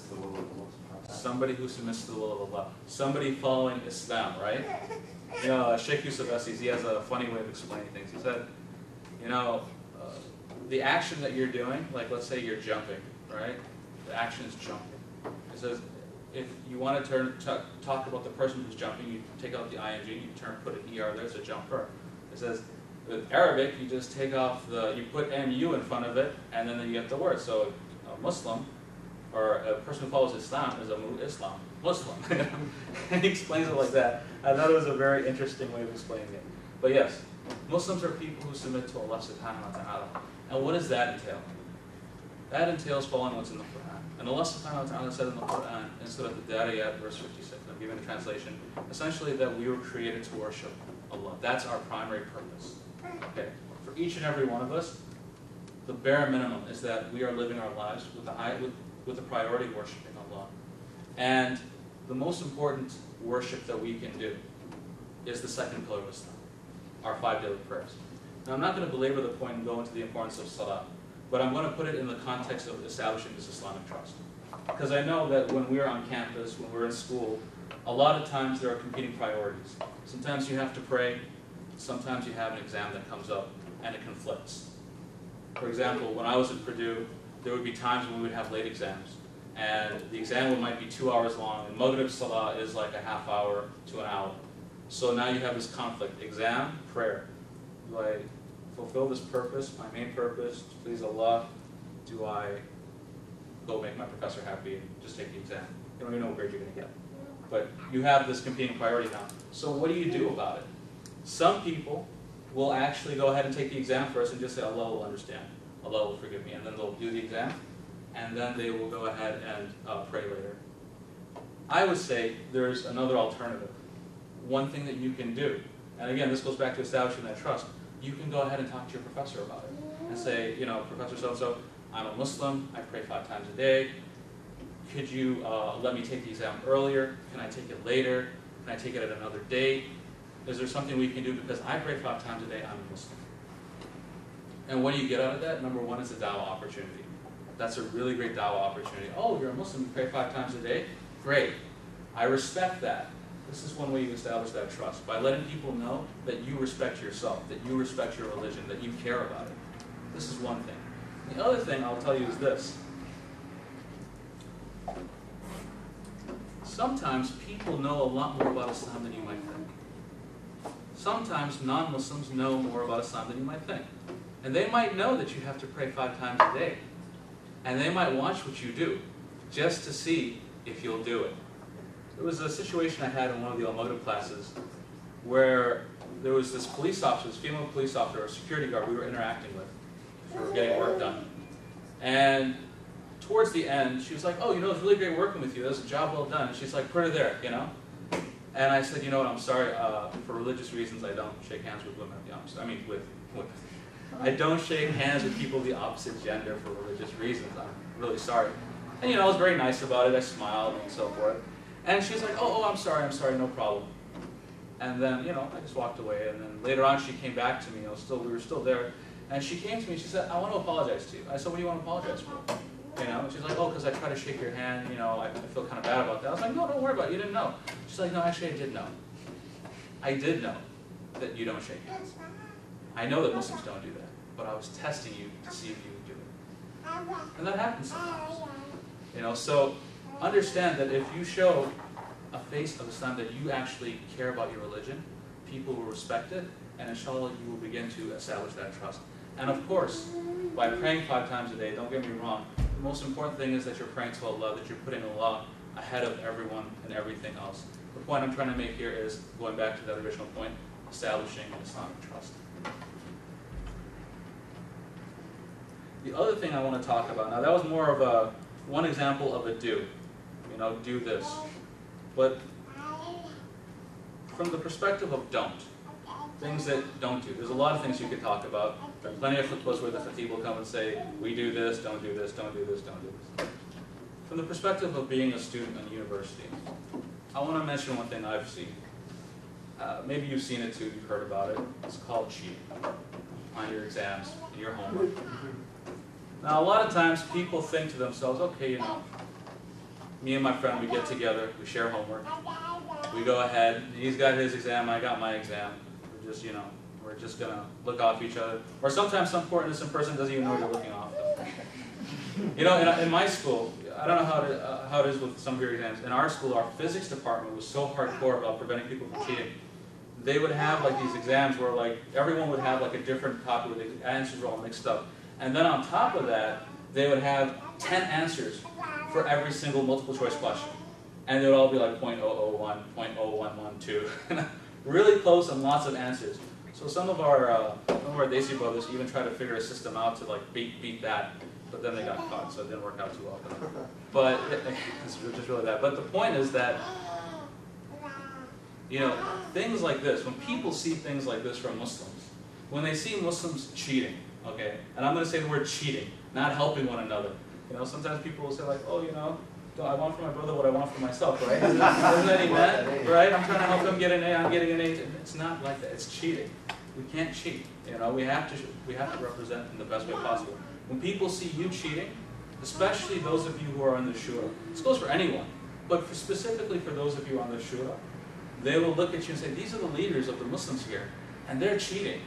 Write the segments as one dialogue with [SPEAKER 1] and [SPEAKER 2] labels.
[SPEAKER 1] to the will of Allah.
[SPEAKER 2] Somebody who submits to the will of Allah. Somebody following Islam, right? You know, Sheikh Yusuf Assis, he has a funny way of explaining things. He said, you know, the action that you're doing, like let's say you're jumping, right? The action is jumping. It says, if you want to talk about the person who's jumping, you take out the ing, you put an er there, it's a jumper. It says, with Arabic, you just take off you put mu in front of it, and then you get the word. So a Muslim, or a person who follows Islam, is a Muslim. And he explains it like that. I thought it was a very interesting way of explaining it. But yes, Muslims are people who submit to Allah subhanahu wa ta'ala. And what does that entail? That entails following what's in the Quran. And Allah subhanahu wa ta'ala said in the Quran, in Surah Al-Dariyat, verse 56, I'm giving a translation, essentially that we were created to worship Allah. That's our primary purpose. Okay. For each and every one of us, the bare minimum is that we are living our lives with the priority of worshiping Allah. And the most important worship that we can do is the second pillar of Islam, our 5 daily prayers. Now, I'm not going to belabor the point and go into the importance of salah, but I'm going to put it in the context of establishing this Islamic trust. Because I know that when we're on campus, when we're in school, a lot of times there are competing priorities. Sometimes you have to pray, sometimes you have an exam that comes up, and it conflicts. For example, when I was at Purdue, there would be times when we would have late exams, and the exam might be 2 hours long, and Maghrib Salah is like a half hour to an hour. So now you have this conflict, exam, prayer. Do I fulfill this purpose, my main purpose, to please Allah? Do I go make my professor happy and just take the exam? You don't even know what grade you're going to get. But you have this competing priority now. So what do you do about it? Some people will actually go ahead and take the exam first and just say, Allah will understand. Allah will forgive me. And then they'll do the exam, and then they will go ahead and pray later. I would say there's another alternative. One thing that you can do, and again, this goes back to establishing that trust, you can go ahead and talk to your professor about it. And say, you know, Professor so-and-so, I'm a Muslim, I pray 5 times a day. Could you let me take the exam earlier? Can I take it later? Can I take it at another date? Is there something we can do? Because I pray 5 times a day, I'm a Muslim. And what do you get out of that? Number one is a dawah opportunity. That's a really great dawah opportunity. Oh, you're a Muslim, you pray 5 times a day? Great. I respect that. This is one way you establish that trust, by letting people know that you respect yourself, that you respect your religion, that you care about it. This is one thing. The other thing I'll tell you is this. Sometimes people know a lot more about Islam than you might think. Sometimes non-Muslims know more about Islam than you might think. And they might know that you have to pray 5 times a day. And they might watch what you do, just to see if you'll do it. There was a situation I had in one of the Al-Maghrib classes where there was this police officer, this female police officer, a security guard we were interacting with for getting work done. And towards the end, she was like, oh, you know, it's really great working with you. That was a job well done. And she's like, put her there, you know? And I said, you know what, I'm sorry, for religious reasons, I don't shake hands with women of the opposite. I mean, I don't shake hands with people of the opposite gender for religious reasons. I'm really sorry. And, you know, I was very nice about it. I smiled and so forth. And she was like, oh, I'm sorry, no problem. And then, you know, I just walked away. And then later on, she came back to me. We were still there. And she came to me, she said, I want to apologize to you. I said, what do you want to apologize for? You know, she's like, oh, because I tried to shake your hand, you know, I feel kind of bad about that. I was like, no, don't worry about it, you didn't know. She's like, no, actually I did know. I did know that you don't shake hands. I know that Muslims don't do that, but I was testing you to see if you would do it. And that happens sometimes. You know, so understand that if you show a face of Islam that you actually care about your religion, people will respect it, and inshallah you will begin to establish that trust. And of course, by praying 5 times a day, don't get me wrong, the most important thing is that you're praying to Allah, that you're putting Allah ahead of everyone and everything else. The point I'm trying to make here is, going back to that original point, establishing an Islamic trust. The other thing I want to talk about, now that was more of one example of a do. You know, do this. But from the perspective of don't, things that don't do, there's a lot of things you could talk about. There are plenty of khutbahs where the khatib will come and say, we do this, don't do this, don't do this, don't do this. From the perspective of being a student in university, I want to mention one thing I've seen. Maybe you've seen it too, you've heard about it. It's called cheating on your exams, your homework. Now, a lot of times people think to themselves, okay, you know, me and my friend, we get together, we share homework, we go ahead, he's got his exam, I got my exam, we're just, you know, we're just going to look off each other. Or sometimes some poor innocent person doesn't even know you're looking off them. You know, in my school, I don't know how it is with some of your exams. In our school, our physics department was so hardcore about preventing people from cheating. They would have like these exams where like everyone would have like a different copy where the answers were all mixed up. And then on top of that, they would have 10 answers for every single multiple choice question. And they would all be like 0.001, 0.0112. Really close and lots of answers. So some of our Desi brothers even tried to figure a system out to like beat that. But then they got caught, so it didn't work out too well. But it's just really that. But the point is that, you know, things like this, when people see things like this from Muslims, when they see Muslims cheating, okay, and I'm going to say the word cheating, not helping one another. You know, sometimes people will say like, oh, you know, I want for my brother what I want for myself, right? Isn't that amen? Right? I'm trying to help him get an A, I'm getting an A. It's not like that. It's cheating. We can't cheat. You know, we have to represent in the best way possible. When people see you cheating, especially those of you who are on the shura, this goes for anyone, but specifically for those of you on the shura, they will look at you and say, these are the leaders of the Muslims here, and they're cheating.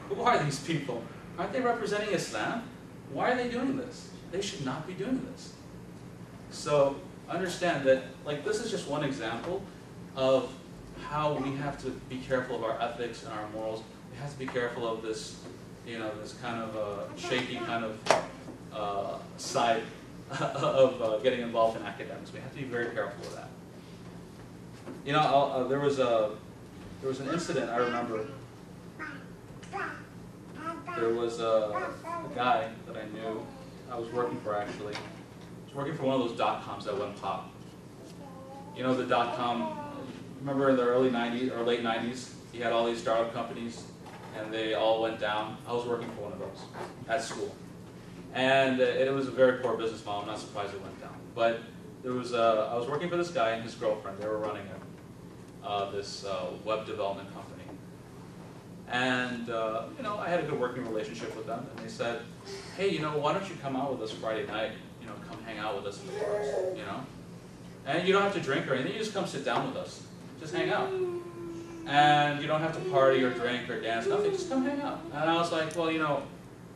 [SPEAKER 2] Who are these people? Aren't they representing Islam? Why are they doing this? They should not be doing this. So understand that, like, this is just one example of how we have to be careful of our ethics and our morals. We have to be careful of this, you know, this kind of shaky kind of side of getting involved in academics. We have to be very careful of that. You know, there was an incident I remember. There was a guy that I knew, I was working for actually. I was working for one of those dot-coms that went pop. You know the dot-com, remember in the early 90s or late 90s, you had all these startup companies and they all went down. I was working for one of those at school. And it was a very poor business model. I'm not surprised it went down. But there was I was working for this guy and his girlfriend. They were running this web development company. And you know, I had a good working relationship with them. And they said, hey, you know, why don't you come out with us Friday night? You know, come hang out with us in the bars, you know? And you don't have to drink or anything. You just come sit down with us. Just hang out. And you don't have to party or drink or dance, nothing. Just come hang out. And I was like, well, you know,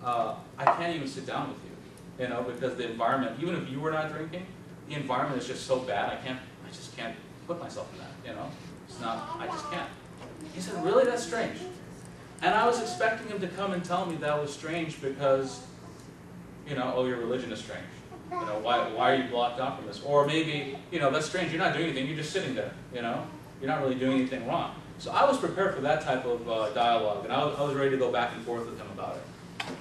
[SPEAKER 2] I can't even sit down with you know, because the environment, even if you were not drinking, the environment is just so bad, I just can't put myself in that, you know? It's not, I just can't. He said, really? That's strange. And I was expecting him to come and tell me that was strange because, you know, oh, your religion is strange. You know, why are you blocked out from this? Or maybe, you know, that's strange, you're not doing anything, you're just sitting there, you know? You're not really doing anything wrong. So I was prepared for that type of dialogue, and I was ready to go back and forth with him about it.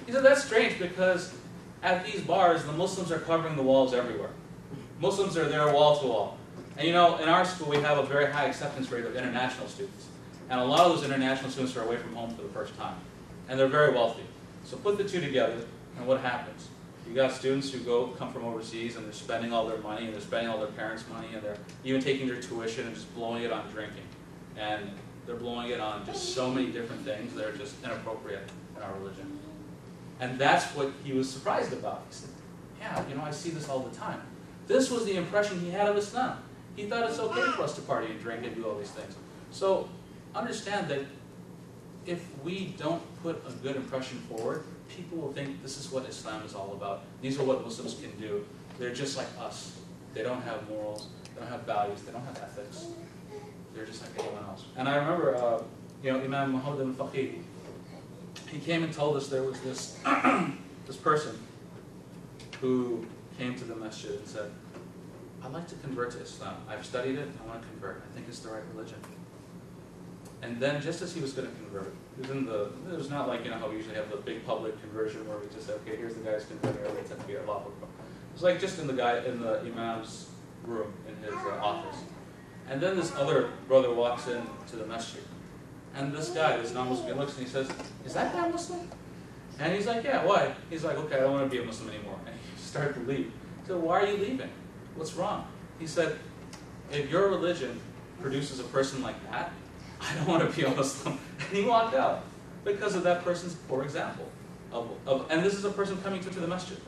[SPEAKER 2] He said, that's strange because at these bars, the Muslims are covering the walls everywhere. Muslims are there wall to wall. And you know, in our school, we have a very high acceptance rate of international students. And a lot of those international students are away from home for the first time. And they're very wealthy. So put the two together, and what happens? You got students who come from overseas, and they're spending all their money, and they're spending all their parents' money, and they're even taking their tuition and just blowing it on drinking. And they're blowing it on just so many different things that are just inappropriate in our religion. And that's what he was surprised about. He said, yeah, you know, I see this all the time. This was the impression he had of Islam. He thought it's okay for us to party and drink and do all these things. So understand that if we don't put a good impression forward, people will think this is what Islam is all about. These are what Muslims can do. They're just like us. They don't have morals, they don't have values, they don't have ethics. They're just like anyone else. And I remember, you know, Imam Muhammad al-Faqih, he came and told us there was this, this person who came to the masjid and said, I'd like to convert to Islam. I've studied it, I want to convert. I think it's the right religion. And then just as he was going to convert, it was not like, you know, how we usually have the big public conversion where we just say, okay, here's the guy who's converting, everybody tends to be Allah. It was like just in the imam's room, in his office. And then this other brother walks in to the masjid. And this guy, this non-Muslim, looks and he says, is that guy Muslim? And he's like, yeah, why? He's like, okay, I don't want to be a Muslim anymore. And he started to leave. He said, why are you leaving? What's wrong? He said, if your religion produces a person like that, I don't want to be a Muslim. And he walked out because of that person's poor example. And this is a person coming to the masjid.